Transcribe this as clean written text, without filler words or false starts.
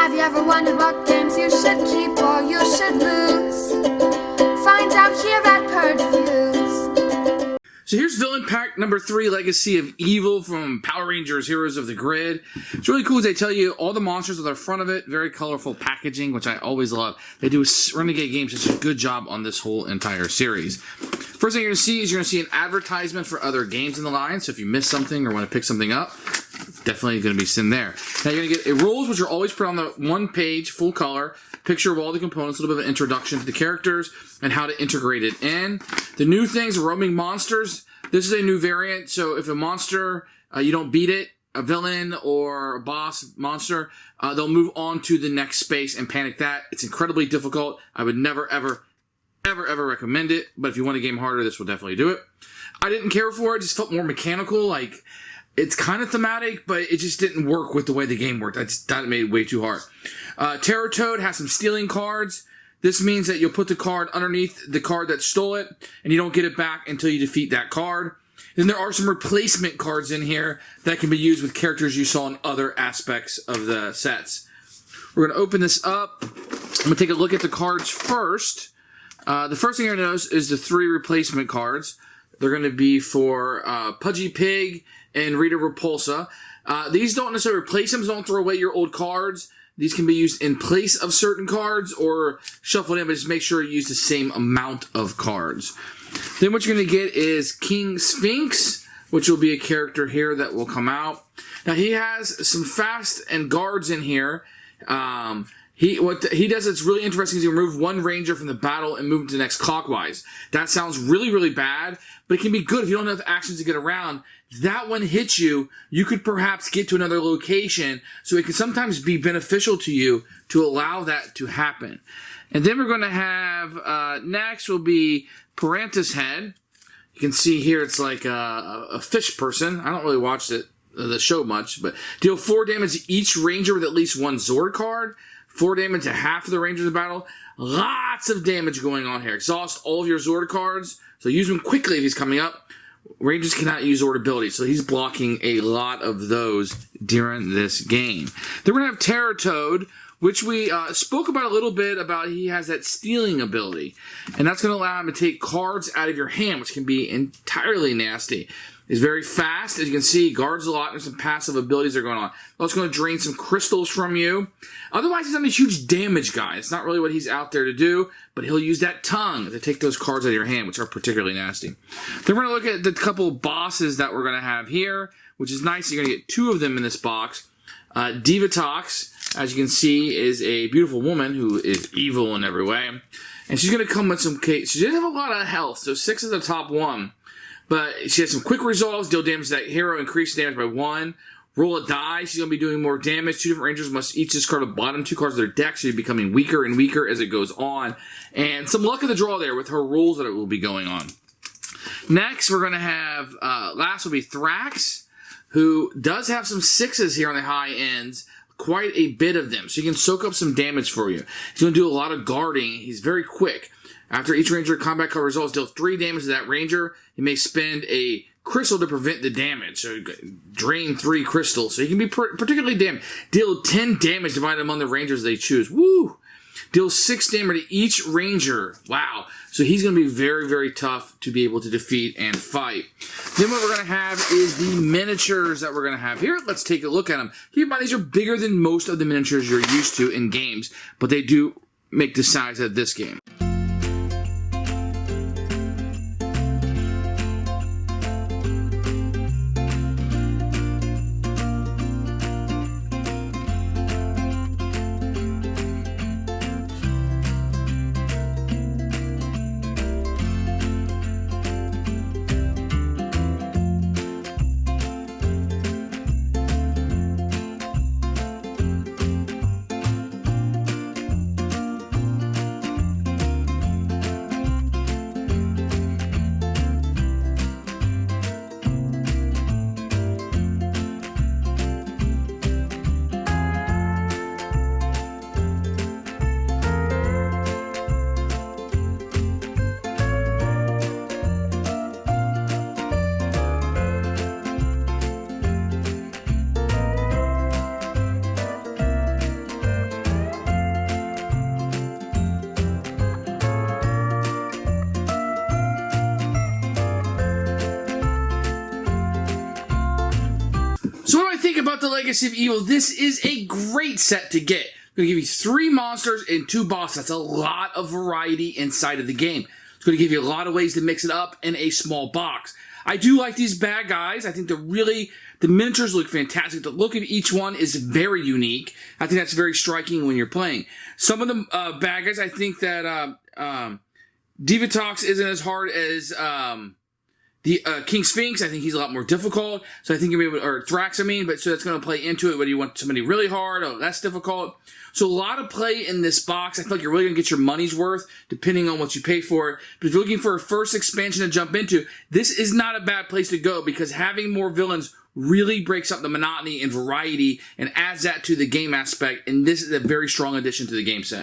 Have you ever wondered what games you should keep or you should lose? Find out here at Purge Reviews. So here's Villain Pack number 3, Legacy of Evil from Power Rangers Heroes of the Grid. It's really cool as they tell you all the monsters on the front of it. Very colorful packaging, which I always love. They do Renegade Games such a good job on this whole entire series. First thing you're going to see is you're going to see an advertisement for other games in the line. So if you miss something or want to pick something up, definitely going to be sitting there. Now you're going to get rules, which are always put on the one page, full color, picture of all the components, a little bit of an introduction to the characters, and how to integrate it in. The new things, roaming monsters. This is a new variant, so if a monster, you don't beat it, a villain or a boss monster, they'll move on to the next space and panic that. It's incredibly difficult. I would never, ever recommend it, but if you want a game harder, this will definitely do it. I didn't care for it. It just felt more mechanical, like it's kind of thematic, but it just didn't work with the way the game worked. I just thought it made it way too hard. Terror Toad has some stealing cards. This means that you'll put the card underneath the card that stole it, and you don't get it back until you defeat that card. Then there are some replacement cards in here that can be used with characters you saw in other aspects of the sets. We're going to open this up. I'm going to take a look at the cards first. The first thing you're going to notice is the 3 replacement cards. They're going to be for Pudgy Pig and Rita Repulsa. These don't necessarily replace them, so don't throw away your old cards. These can be used in place of certain cards or shuffled in, but just make sure you use the same amount of cards. Then what you're going to get is King Sphinx, which will be a character here that will come out. Now he has some fast and guards in here. What he does that's really interesting is he remove one ranger from the battle and move him to the next clockwise. That sounds really, really bad, but it can be good if you don't have actions to get around. That one hits you, you could perhaps get to another location, so it can sometimes be beneficial to you to allow that to happen. And then we're going to have, next will be Peranta's head. You can see here it's like a fish person. I don't really watch the show much, but deal 4 damage to each ranger with at least 1 Zord card. 4 damage to half of the rangers in the battle. Lots of damage going on here. Exhaust all of your Zord cards, so use them quickly if he's coming up. Rangers cannot use Zord abilities, so he's blocking a lot of those during this game. Then we're going to have Terror Toad, which we spoke about a little bit about. He has that stealing ability, and that's going to allow him to take cards out of your hand, which can be entirely nasty. He's very fast, as you can see, guards a lot. There's some passive abilities that are going on. Also going to drain some crystals from you. Otherwise, he's not a huge damage guy. It's not really what he's out there to do, but he'll use that tongue to take those cards out of your hand, which are particularly nasty. Then we're going to look at the couple bosses that we're going to have here, which is nice. You're going to get 2 of them in this box. Divatox, as you can see, is a beautiful woman who is evil in every way. And she's going to come with some... She doesn't have a lot of health, so 6 is the top one. But she has some quick resolves, deal damage to that hero, increase damage by 1. Roll a die, she's going to be doing more damage. 2 different rangers must each discard the bottom 2 cards of their deck, so you're becoming weaker and weaker as it goes on. And some luck of the draw there with her rules that will be going on. Next, we're going to have, last will be Thrax, who does have some 6s here on the high ends. Quite a bit of them, so he can soak up some damage for you. He's going to do a lot of guarding. He's very quick. After each ranger combat card results deal 3 damage to that ranger, he may spend a crystal to prevent the damage. So drain 3 crystals. So he can be particularly damaged. Deal 10 damage divided among the rangers they choose. Woo! Deal 6 damage to each ranger. Wow. So he's going to be very, very tough to be able to defeat and fight. Then what we're going to have is the miniatures that we're going to have here. Let's take a look at them. Keep in mind, these are bigger than most of the miniatures you're used to in games, but they do make the size of this game. think about the Legacy of Evil, this is a great set to get. It's going to give you 3 monsters and 2 bosses. That's a lot of variety inside of the game. It's going to give you a lot of ways to mix it up in a small box. I do like these bad guys. I think the miniatures look fantastic. The look of each one is very unique. I think that's very striking when you're playing. Some of the bad guys, I think that Divatox isn't as hard as the King Sphinx. I think he's a lot more difficult. So I think you'll be able, or Thrax, so that's going to play into it, whether you want somebody really hard or less difficult. So a lot of play in this box. I feel like you're really going to get your money's worth depending on what you pay for it. But if you're looking for a first expansion to jump into, this is not a bad place to go because having more villains really breaks up the monotony and variety and adds that to the game aspect. And this is a very strong addition to the game set.